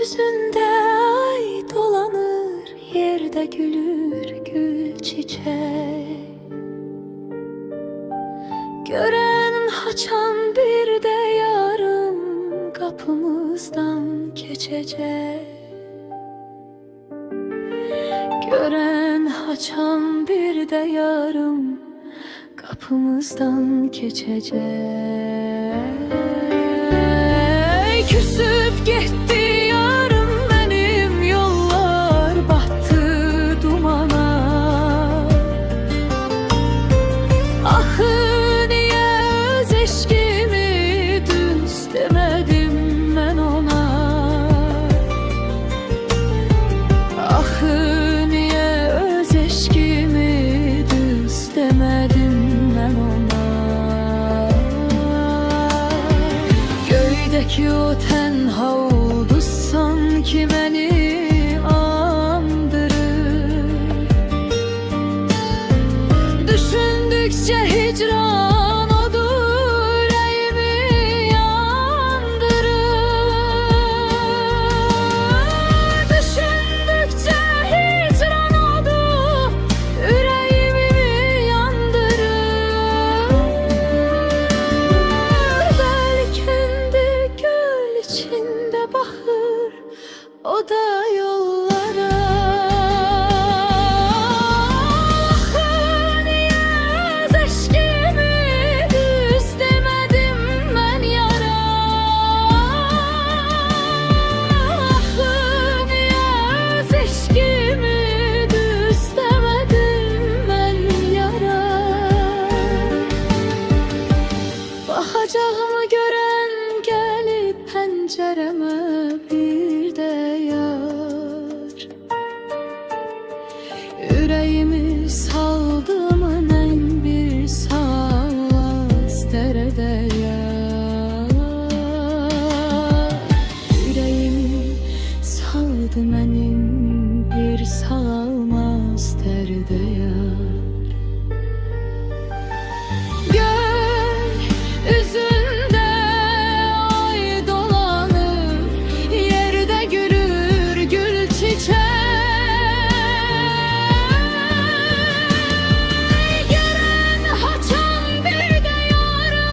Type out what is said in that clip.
Gökyüzünde ay dolanır, yerde gülür gül çiçek. Gören haçan bir de yarım kapımızdan geçecek. Gören haçan bir de yarım kapımızdan geçecek. Küsüp gitti yarım benim, yollar battı dumana. Ahı niye öz eşkimi düz demedim ben ona. Ahı niye öz eşkimi düz demedim ben ona. Göydeki o tenha oldu sanki beni andırır. Düşündükçe hicran odur yüreğimi yandırır. Düşündükçe hicran odur yüreğimi yandırır. Belkindir gül içinde bahır, o da yollara. Ahı niye öz eşkimi düz demedim ben yara. Ahı niye öz eşkimi düz demedim ben yara. Bakacağımı gören gelip pencereme